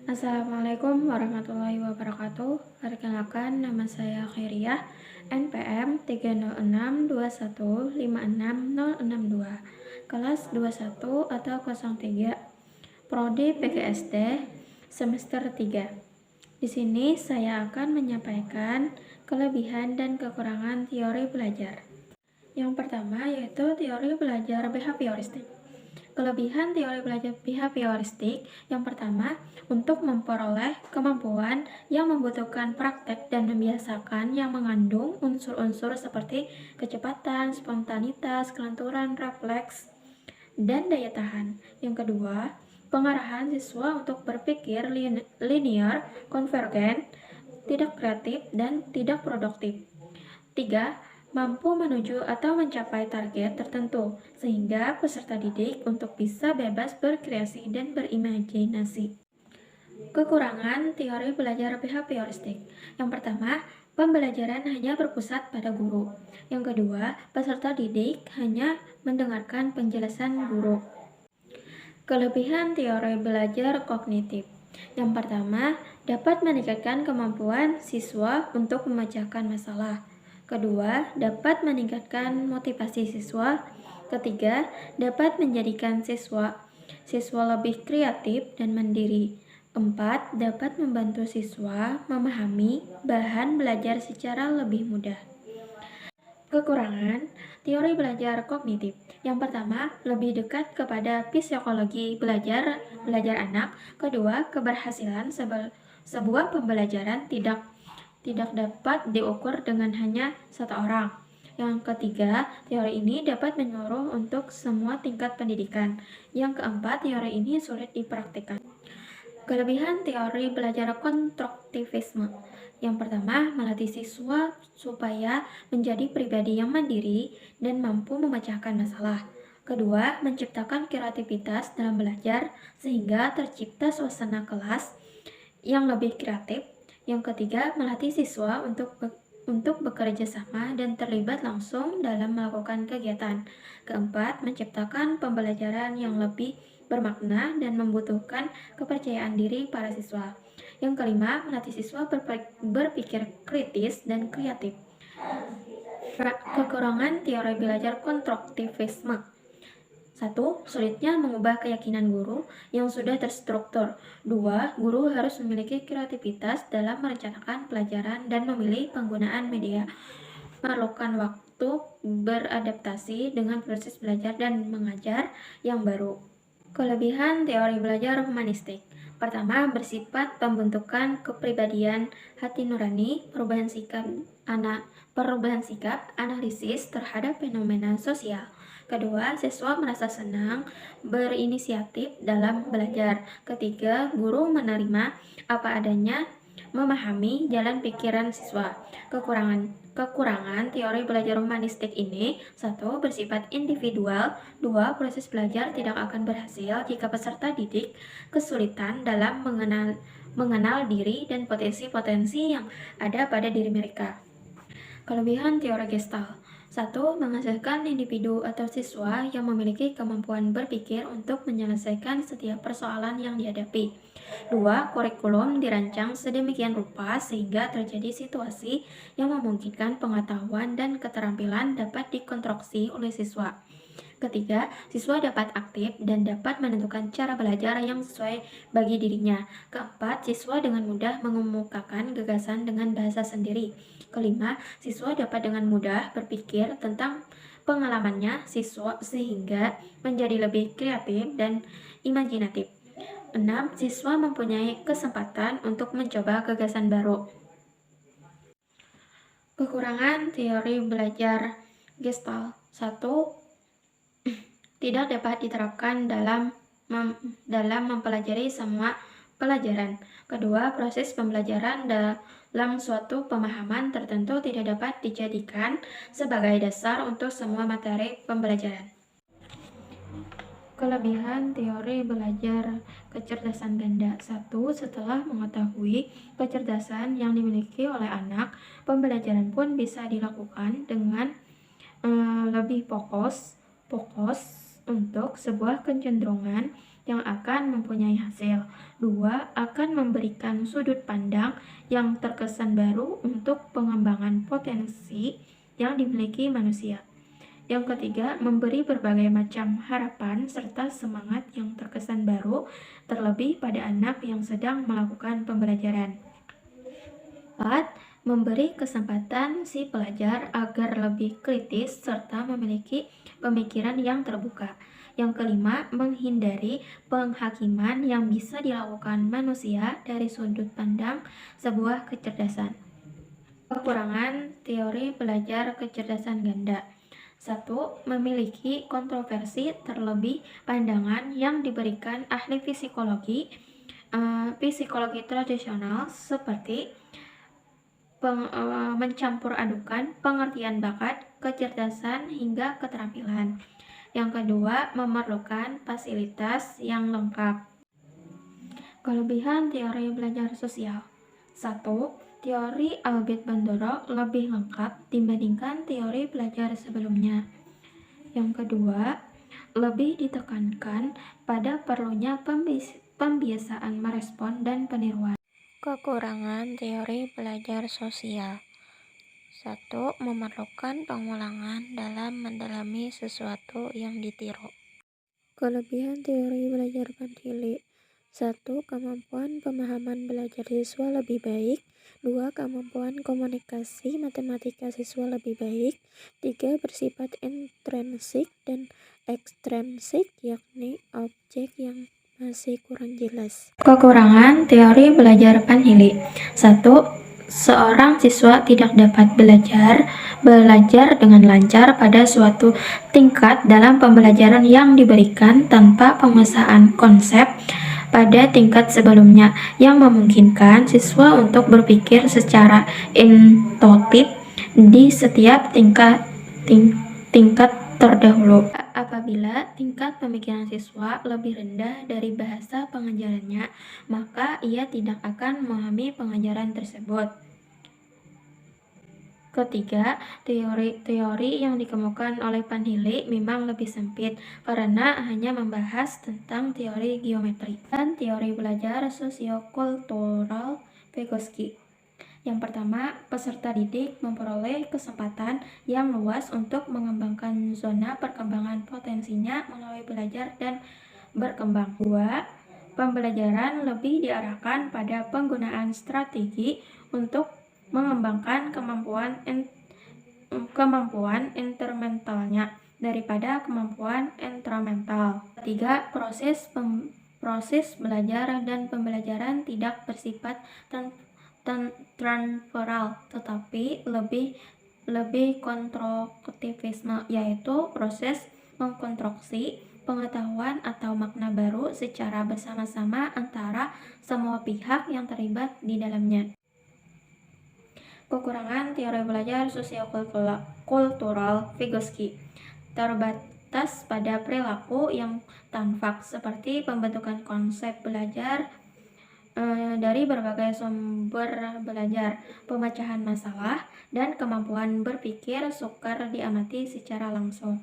Assalamualaikum warahmatullahi wabarakatuh. Perkenalkan, nama saya Khairiyah, NPM 30621566062, kelas 21 atau 03, Prodi PGSD, semester 3. Di sini saya akan menyampaikan kelebihan dan kekurangan teori belajar. Yang pertama yaitu teori belajar behavioristik. Kelebihan teori belajar behavioristik yang pertama, untuk memperoleh kemampuan yang membutuhkan praktek dan membiasakan yang mengandung unsur-unsur seperti kecepatan, spontanitas, kelenturan, refleks, dan daya tahan. Yang kedua, pengarahan siswa untuk berpikir linear, konvergen, tidak kreatif, dan tidak produktif. 3. Mampu menuju atau mencapai target tertentu, sehingga peserta didik untuk bisa bebas berkreasi dan berimajinasi. Kekurangan teori belajar behavioristik. Yang pertama, pembelajaran hanya berpusat pada guru. Yang kedua, peserta didik hanya mendengarkan penjelasan guru. Kelebihan teori belajar kognitif. Yang pertama, dapat meningkatkan kemampuan siswa untuk memecahkan masalah. Kedua, dapat meningkatkan motivasi siswa. Ketiga, dapat menjadikan siswa lebih kreatif dan mandiri. 4. Dapat membantu siswa memahami bahan belajar secara lebih mudah. Kekurangan teori belajar kognitif. Yang pertama, lebih dekat kepada psikologi belajar anak. Kedua, keberhasilan sebuah pembelajaran tidak dapat diukur dengan hanya satu orang. Yang ketiga, teori ini dapat menyeluruh untuk semua tingkat pendidikan. Yang keempat, teori ini sulit dipraktikkan. Kelebihan teori belajar konstruktivisme. Yang pertama, melatih siswa supaya menjadi pribadi yang mandiri dan mampu memecahkan masalah. Kedua, menciptakan kreativitas dalam belajar sehingga tercipta suasana kelas yang lebih kreatif. Yang ketiga, melatih siswa untuk bekerja sama dan terlibat langsung dalam melakukan kegiatan. Keempat, menciptakan pembelajaran yang lebih bermakna dan membutuhkan kepercayaan diri para siswa. Yang kelima, melatih siswa berpikir kritis dan kreatif. Kekurangan teori belajar konstruktivisme. 1. Sulitnya mengubah keyakinan guru yang sudah terstruktur. 2. Guru harus memiliki kreativitas dalam merencanakan pelajaran dan memilih penggunaan media. Memerlukan waktu beradaptasi dengan proses belajar dan mengajar yang baru. Kelebihan teori belajar humanistik. Pertama, bersifat pembentukan kepribadian hati nurani, perubahan sikap, analisis terhadap fenomena sosial. Kedua, siswa merasa senang berinisiatif dalam belajar. Ketiga, guru menerima apa adanya, memahami jalan pikiran siswa. Kekurangan teori belajar humanistik ini: 1. Bersifat individual. 2. Proses belajar tidak akan berhasil jika peserta didik kesulitan dalam mengenal diri dan potensi-potensi yang ada pada diri mereka. Kelebihan teori Gestalt. 1. Menghasilkan individu atau siswa yang memiliki kemampuan berpikir untuk menyelesaikan setiap persoalan yang dihadapi. 2. Kurikulum dirancang sedemikian rupa sehingga terjadi situasi yang memungkinkan pengetahuan dan keterampilan dapat dikonstruksi oleh siswa. Ketiga, siswa dapat aktif dan dapat menentukan cara belajar yang sesuai bagi dirinya. Keempat, siswa dengan mudah mengemukakan gagasan dengan bahasa sendiri. Kelima, siswa dapat dengan mudah berpikir tentang pengalamannya siswa sehingga menjadi lebih kreatif dan imajinatif. 6. Siswa mempunyai kesempatan untuk mencoba gagasan baru. Kekurangan teori belajar Gestalt. 1. Tidak dapat diterapkan dalam mempelajari semua pelajaran. Kedua, proses pembelajaran dalam suatu pemahaman tertentu tidak dapat dijadikan sebagai dasar untuk semua materi pembelajaran. Kelebihan teori belajar kecerdasan ganda. 1. Setelah mengetahui kecerdasan yang dimiliki oleh anak, pembelajaran pun bisa dilakukan dengan lebih fokus untuk sebuah kecenderungan yang akan mempunyai hasil. 2. Akan memberikan sudut pandang yang terkesan baru untuk pengembangan potensi yang dimiliki manusia. Yang ketiga, memberi berbagai macam harapan serta semangat yang terkesan baru, terlebih pada anak yang sedang melakukan pembelajaran. 4. Memberi kesempatan si pelajar agar lebih kritis serta memiliki pemikiran yang terbuka. Yang kelima, menghindari penghakiman yang bisa dilakukan manusia dari sudut pandang sebuah kecerdasan. Kekurangan teori belajar kecerdasan ganda. 1. Memiliki kontroversi terlebih pandangan yang diberikan ahli psikologi tradisional seperti mencampur adukan pengertian bakat, kecerdasan, hingga keterampilan. Yang kedua, memerlukan fasilitas yang lengkap. Kelebihan teori belajar sosial. 1. Teori Albert Bandura lebih lengkap dibandingkan teori belajar sebelumnya. Yang kedua, lebih ditekankan pada perlunya pembiasaan merespon dan peniruan. Kekurangan teori belajar sosial. 1. Memerlukan pengulangan dalam mendalami sesuatu yang ditiru. Kelebihan teori belajar Van Hille. 1. Kemampuan pemahaman belajar siswa lebih baik. 2. Kemampuan komunikasi matematika siswa lebih baik. 3. Bersifat intrinsik dan ekstrinsik, yakni objek yang masih kurang jelas. Kekurangan teori belajar Van Hille. 1. Seorang siswa tidak dapat belajar dengan lancar pada suatu tingkat dalam pembelajaran yang diberikan tanpa pemesanan konsep pada tingkat sebelumnya, yang memungkinkan siswa untuk berpikir secara intuitif di setiap tingkat terdahulu. Apabila tingkat pemikiran siswa lebih rendah dari bahasa pengajarannya, maka ia tidak akan memahami pengajaran tersebut. Ketiga, teori yang dikemukakan oleh Van Hille memang lebih sempit karena hanya membahas tentang teori geometri dan teori belajar sosiokultural Vygotsky. Yang pertama, peserta didik memperoleh kesempatan yang luas untuk mengembangkan zona perkembangan potensinya melalui belajar dan berkembang. 2. Pembelajaran lebih diarahkan pada penggunaan strategi untuk mengembangkan kemampuan intermentalnya daripada kemampuan intramental. 3. Proses belajar dan pembelajaran tidak bersifat transferal, tetapi lebih konstruktivisme, yaitu proses mengkonstruksi pengetahuan atau makna baru secara bersama-sama antara semua pihak yang terlibat di dalamnya. Kekurangan teori belajar sosiokultural Vygotsky. Terbatas pada perilaku yang tanfak seperti pembentukan konsep belajar dari berbagai sumber belajar, pemecahan masalah, dan kemampuan berpikir sukar diamati secara langsung.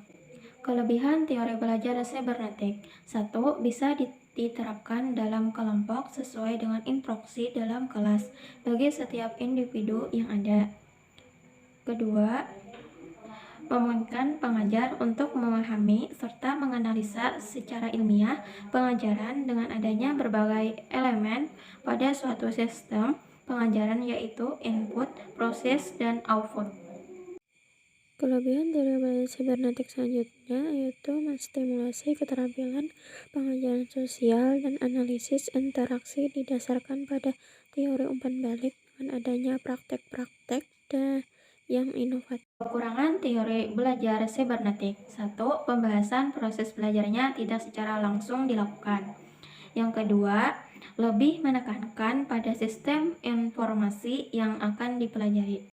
Kelebihan teori belajar sibernetik. 1. Bisa diterapkan dalam kelompok sesuai dengan instruksi dalam kelas bagi setiap individu yang ada. Kedua, memungkinkan pengajar untuk memahami serta menganalisa secara ilmiah pengajaran dengan adanya berbagai elemen pada suatu sistem pengajaran, yaitu input, proses, dan output. Kelebihan teori belajar sibernetik selanjutnya yaitu menstimulasi keterampilan pengajaran sosial dan analisis interaksi didasarkan pada teori umpan balik dengan adanya praktek-praktek yang inovatif. Kekurangan teori belajar sibernetik. 1. Pembahasan proses belajarnya tidak secara langsung dilakukan. Yang kedua, lebih menekankan pada sistem informasi yang akan dipelajari.